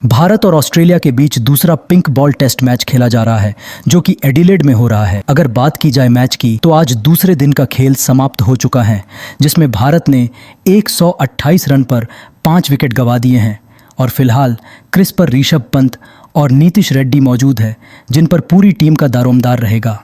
भारत और ऑस्ट्रेलिया के बीच दूसरा पिंक बॉल टेस्ट मैच खेला जा रहा है जो कि एडिलेड में हो रहा है। अगर बात की जाए मैच की तो आज दूसरे दिन का खेल समाप्त हो चुका है जिसमें भारत ने 128 रन पर 5 विकेट गंवा दिए हैं और फिलहाल क्रिस पर ऋषभ पंत और नीतीश रेड्डी मौजूद है जिन पर पूरी टीम का दारोमदार रहेगा।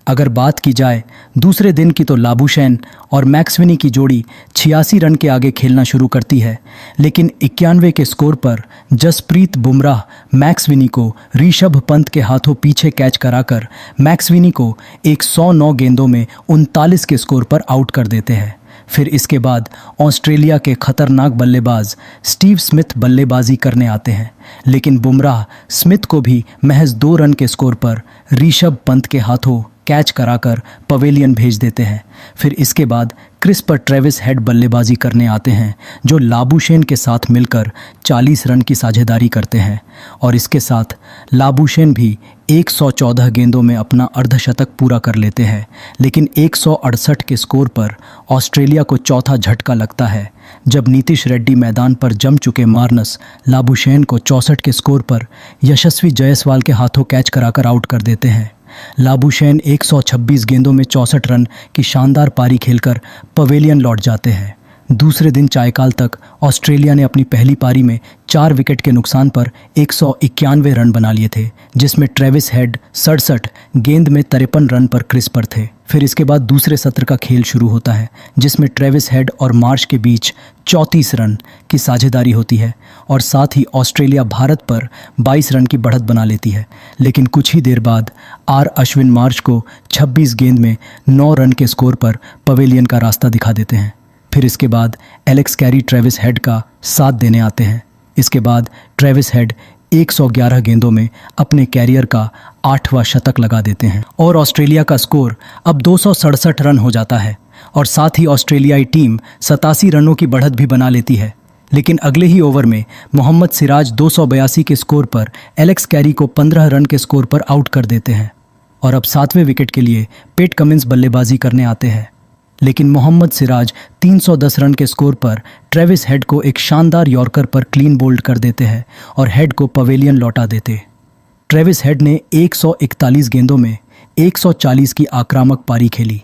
अगर बात की जाए दूसरे दिन की तो लाबुशैन और मैक्सवेनी की जोड़ी 86 रन के आगे खेलना शुरू करती है, लेकिन 91 के स्कोर पर जसप्रीत बुमराह मैक्सवेनी को ऋषभ पंत के हाथों पीछे कैच कराकर मैक्सवेनी को 109 गेंदों में 39 के स्कोर पर आउट कर देते हैं। फिर इसके बाद ऑस्ट्रेलिया के खतरनाक बल्लेबाज स्टीव स्मिथ बल्लेबाजी करने आते हैं, लेकिन बुमराह स्मिथ को भी महज 2 रन के स्कोर पर ऋषभ पंत के हाथों कैच कराकर पवेलियन भेज देते हैं। फिर इसके बाद क्रिस पर ट्रेविस हेड बल्लेबाजी करने आते हैं जो लाबुशैन के साथ मिलकर 40 रन की साझेदारी करते हैं और इसके साथ लाबुशैन भी 114 गेंदों में अपना अर्धशतक पूरा कर लेते हैं, लेकिन 168 के स्कोर पर ऑस्ट्रेलिया को चौथा झटका लगता है जब नीतीश रेड्डी मैदान पर जम चुके मार्नस लाबुशैन को 64 के स्कोर पर यशस्वी जायसवाल के हाथों कैच कराकर आउट कर देते हैं। लाबुशैन 126 गेंदों में 64 रन की शानदार पारी खेलकर पवेलियन लौट जाते हैं। दूसरे दिन चायकाल तक ऑस्ट्रेलिया ने अपनी पहली पारी में 4 विकेट के नुकसान पर 191 रन बना लिए थे, जिसमें ट्रेविस हेड 67 गेंद में 53 रन पर क्रिस पर थे। फिर इसके बाद दूसरे सत्र का खेल शुरू होता है जिसमें ट्रेविस हेड और मार्श के बीच 34 रन की साझेदारी होती है और साथ ही ऑस्ट्रेलिया भारत पर 22 रन की बढ़त बना लेती है, लेकिन कुछ ही देर बाद आर अश्विन मार्श को 26 गेंद में 9 रन के स्कोर पर पवेलियन का रास्ता दिखा देते हैं। फिर इसके बाद एलेक्स कैरी ट्रेविस हेड का साथ देने आते हैं। इसके बाद ट्रेविस हेड 111 गेंदों में अपने कैरियर का 8वां शतक लगा देते हैं और ऑस्ट्रेलिया का स्कोर अब 267 रन हो जाता है और साथ ही ऑस्ट्रेलियाई टीम 87 रनों की बढ़त भी बना लेती है। लेकिन अगले ही ओवर में मोहम्मद सिराज 282 के स्कोर पर एलेक्स कैरी को 15 रन के स्कोर पर आउट कर देते हैं और अब 7वें विकेट के लिए पेट कमिंस बल्लेबाजी करने आते हैं, लेकिन मोहम्मद सिराज 310 रन के स्कोर पर ट्रेविस हेड को एक शानदार यॉर्कर पर क्लीन बोल्ड कर देते हैं और हेड को पवेलियन लौटा देते। ट्रेविस हेड ने 141 गेंदों में 140 की आक्रामक पारी खेली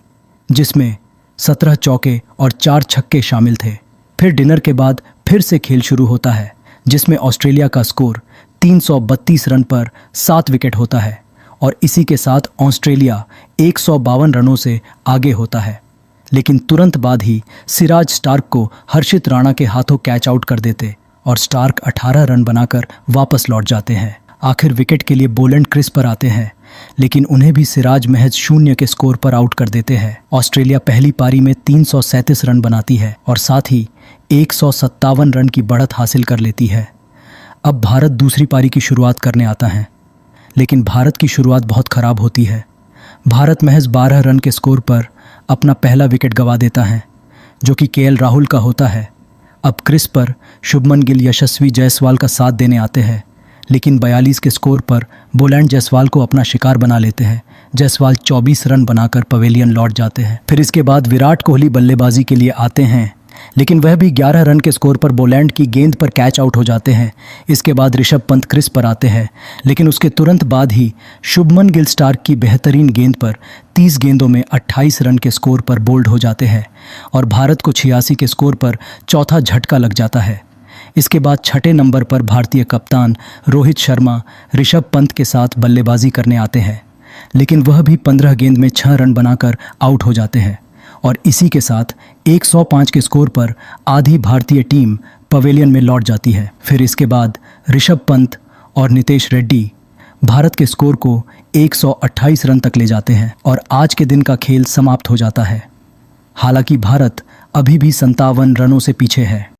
जिसमें 17 चौके और 4 छक्के शामिल थे। फिर डिनर के बाद फिर से खेल शुरू होता है जिसमें ऑस्ट्रेलिया का स्कोर 332 रन पर 7 विकेट होता है और इसी के साथ ऑस्ट्रेलिया 152 रनों से आगे होता है, लेकिन तुरंत बाद ही सिराज स्टार्क को हर्षित राणा के हाथों कैच आउट कर देते और स्टार्क 18 रन बनाकर वापस लौट जाते हैं। आखिर विकेट के लिए बोलैंड क्रिस पर आते हैं, लेकिन उन्हें भी सिराज महज 0 के स्कोर पर आउट कर देते हैं। ऑस्ट्रेलिया पहली पारी में 337 रन बनाती है और साथ ही 157 रन की बढ़त हासिल कर लेती है। अब भारत दूसरी पारी की शुरुआत करने आता है, लेकिन भारत की शुरुआत बहुत खराब होती है। भारत महज 12 रन के स्कोर पर अपना पहला विकेट गंवा देता है जो कि केएल राहुल का होता है। अब क्रिस पर शुभमन गिल यशस्वी जायसवाल का साथ देने आते हैं, लेकिन 42 के स्कोर पर बोलैंड जायसवाल को अपना शिकार बना लेते हैं। जायसवाल 24 रन बनाकर पवेलियन लौट जाते हैं। फिर इसके बाद विराट कोहली बल्लेबाजी के लिए आते हैं, लेकिन वह भी 11 रन के स्कोर पर बोलैंड की गेंद पर कैच आउट हो जाते हैं। इसके बाद ऋषभ पंत क्रिस पर आते हैं, लेकिन उसके तुरंत बाद ही शुभमन गिल स्टार्क की बेहतरीन गेंद पर 30 गेंदों में 28 रन के स्कोर पर बोल्ड हो जाते हैं और भारत को 86 के स्कोर पर चौथा झटका लग जाता है। इसके बाद 6ठे नंबर पर भारतीय कप्तान रोहित शर्मा ऋषभ पंत के साथ बल्लेबाजी करने आते हैं, लेकिन वह भी 15 गेंद में 6 रन बनाकर आउट हो जाते हैं और इसी के साथ 105 के स्कोर पर आधी भारतीय टीम पवेलियन में लौट जाती है। फिर इसके बाद ऋषभ पंत और नीतीश रेड्डी भारत के स्कोर को 128 रन तक ले जाते हैं और आज के दिन का खेल समाप्त हो जाता है। हालांकि भारत अभी भी 57 रनों से पीछे है।